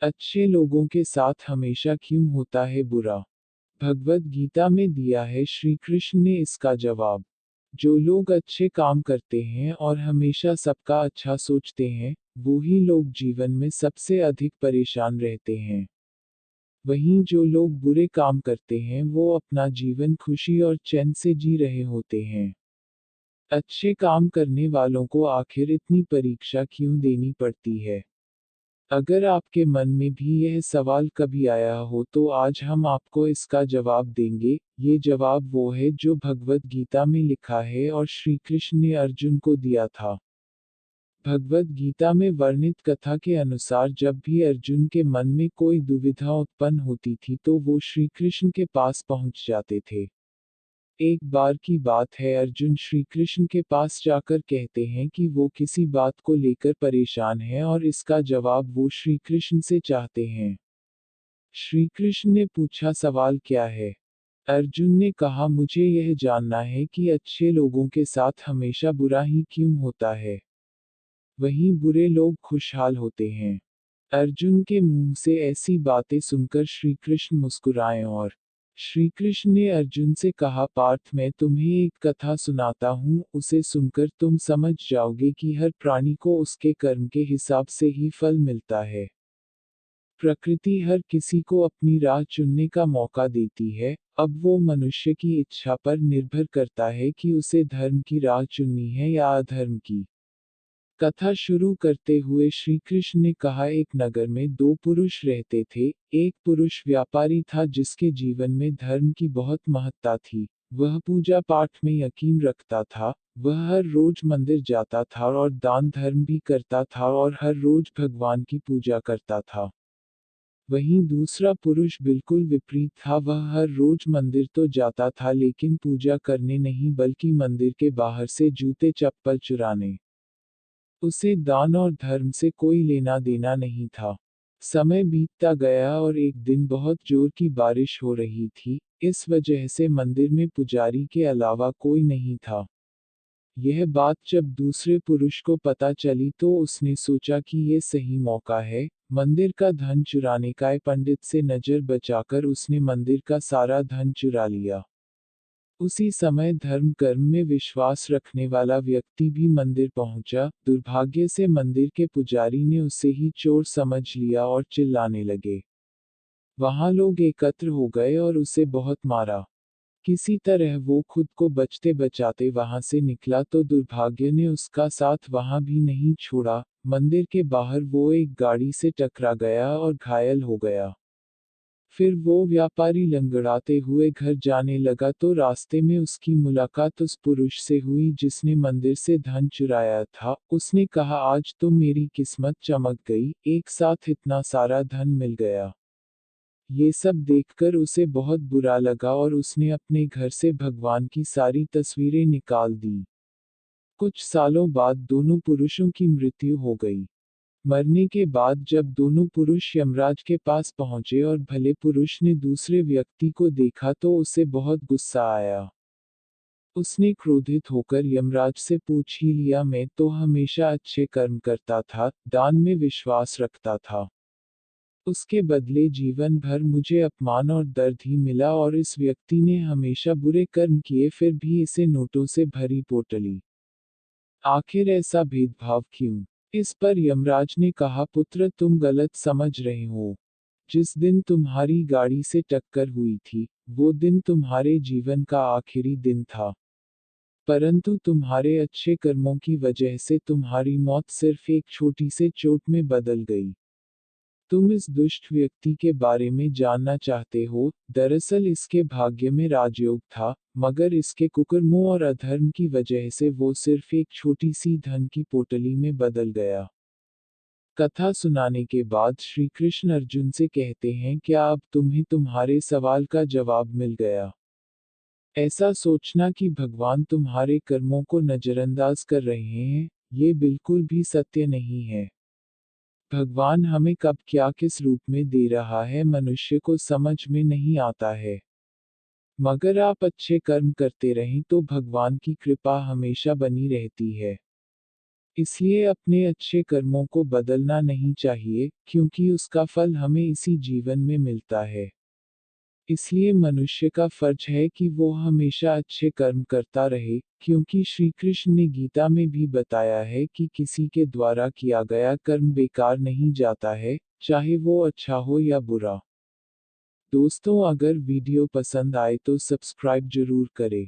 अच्छे लोगों के साथ हमेशा क्यों होता है बुरा? भगवद गीता में दिया है श्री कृष्ण ने इसका जवाब। जो लोग अच्छे काम करते हैं और हमेशा सबका अच्छा सोचते हैं, वो ही लोग जीवन में सबसे अधिक परेशान रहते हैं। वहीं जो लोग बुरे काम करते हैं वो अपना जीवन खुशी और चैन से जी रहे होते हैं। अच्छे काम करने वालों को आखिर इतनी परीक्षा क्यों देनी पड़ती है? अगर आपके मन में भी यह सवाल कभी आया हो तो आज हम आपको इसका जवाब देंगे। ये जवाब वो है जो भगवद गीता में लिखा है और श्री कृष्ण ने अर्जुन को दिया था। भगवद गीता में वर्णित कथा के अनुसार जब भी अर्जुन के मन में कोई दुविधा उत्पन्न होती थी तो वो श्री कृष्ण के पास पहुंच जाते थे। एक बार की बात है, अर्जुन श्री कृष्ण के पास जाकर कहते हैं कि वो किसी बात को लेकर परेशान है और इसका जवाब वो श्री कृष्ण से चाहते हैं। श्री कृष्ण ने पूछा, सवाल क्या है? अर्जुन ने कहा, मुझे यह जानना है कि अच्छे लोगों के साथ हमेशा बुरा ही क्यों होता है, वहीं बुरे लोग खुशहाल होते हैं। अर्जुन के मुंह से ऐसी बातें सुनकर श्री कृष्ण मुस्कुराए और श्री कृष्ण ने अर्जुन से कहा, पार्थ मैं तुम्हें एक कथा सुनाता हूँ, उसे सुनकर तुम समझ जाओगे कि हर प्राणी को उसके कर्म के हिसाब से ही फल मिलता है। प्रकृति हर किसी को अपनी राह चुनने का मौका देती है, अब वो मनुष्य की इच्छा पर निर्भर करता है कि उसे धर्म की राह चुननी है या अधर्म की। कथा शुरू करते हुए श्री कृष्ण ने कहा, एक नगर में दो पुरुष रहते थे। एक पुरुष व्यापारी था जिसके जीवन में धर्म की बहुत महत्ता थी। वह पूजा पाठ में यकीन रखता था। वह हर रोज मंदिर जाता था और दान धर्म भी करता था और हर रोज भगवान की पूजा करता था। वहीं दूसरा पुरुष बिल्कुल विपरीत था, वह हर रोज मंदिर तो जाता था लेकिन पूजा करने नहीं बल्कि मंदिर के बाहर से जूते चप्पल चुराने। उसे दान और धर्म से कोई लेना देना नहीं था। समय बीतता गया और एक दिन बहुत जोर की बारिश हो रही थी, इस वजह से मंदिर में पुजारी के अलावा कोई नहीं था। यह बात जब दूसरे पुरुष को पता चली तो उसने सोचा कि ये सही मौका है, मंदिर का धन चुराने का। पंडित से नजर बचाकर उसने मंदिर का सारा धन चुरा लिया। उसी समय धर्म कर्म में विश्वास रखने वाला व्यक्ति भी मंदिर पहुंचा। दुर्भाग्य से मंदिर के पुजारी ने उसे ही चोर समझ लिया और चिल्लाने लगे। वहां लोग एकत्र हो गए और उसे बहुत मारा। किसी तरह वो खुद को बचते बचाते वहां से निकला तो दुर्भाग्य ने उसका साथ वहां भी नहीं छोड़ा। मंदिर के बाहर वो एक गाड़ी से टकरा गया और घायल हो गया। फिर वो व्यापारी लंगड़ाते हुए घर जाने लगा तो रास्ते में उसकी मुलाकात उस पुरुष से हुई जिसने मंदिर से धन चुराया था। उसने कहा, आज तो मेरी किस्मत चमक गई, एक साथ इतना सारा धन मिल गया। ये सब देखकर उसे बहुत बुरा लगा और उसने अपने घर से भगवान की सारी तस्वीरें निकाल दी। कुछ सालों बाद दोनों पुरुषों की मृत्यु हो गई। मरने के बाद जब दोनों पुरुष यमराज के पास पहुंचे और भले पुरुष ने दूसरे व्यक्ति को देखा तो उसे बहुत गुस्सा आया। उसने क्रोधित होकर यमराज से पूछ ही लिया, मैं तो हमेशा अच्छे कर्म करता था, दान में विश्वास रखता था। उसके बदले जीवन भर मुझे अपमान और दर्द ही मिला और इस व्यक्ति ने हमेशा बुरे कर्म किए फिर भी इसे नोटों से भरी पोटली। आखिर ऐसा भेदभाव क्यों? इस पर यमराज ने कहा, पुत्र तुम गलत समझ रहे हो। जिस दिन तुम्हारी गाड़ी से टक्कर हुई थी, वो दिन तुम्हारे जीवन का आखिरी दिन था। परंतु तुम्हारे अच्छे कर्मों की वजह से तुम्हारी मौत सिर्फ एक छोटी से चोट में बदल गई। तुम इस दुष्ट व्यक्ति के बारे में जानना चाहते हो, दरअसल इसके भाग्य में राजयोग था, मगर इसके कुकर्मों और अधर्म की वजह से वो सिर्फ एक छोटी सी धन की पोटली में बदल गया। कथा सुनाने के बाद श्री कृष्ण अर्जुन से कहते हैं, क्या अब तुम्हें तुम्हारे सवाल का जवाब मिल गया? ऐसा सोचना कि भगवान तुम्हारे कर्मों को नजरअंदाज कर रहे हैं, ये बिल्कुल भी सत्य नहीं है। भगवान हमें कब क्या किस रूप में दे रहा है मनुष्य को समझ में नहीं आता है। मगर आप अच्छे कर्म करते रहें तो भगवान की कृपा हमेशा बनी रहती है। इसलिए अपने अच्छे कर्मों को बदलना नहीं चाहिए, क्योंकि उसका फल हमें इसी जीवन में मिलता है। इसलिए मनुष्य का फर्ज है कि वो हमेशा अच्छे कर्म करता रहे, क्योंकि श्री कृष्ण ने गीता में भी बताया है कि किसी के द्वारा किया गया कर्म बेकार नहीं जाता है, चाहे वो अच्छा हो या बुरा। दोस्तों, अगर वीडियो पसंद आए तो सब्सक्राइब जरूर करें।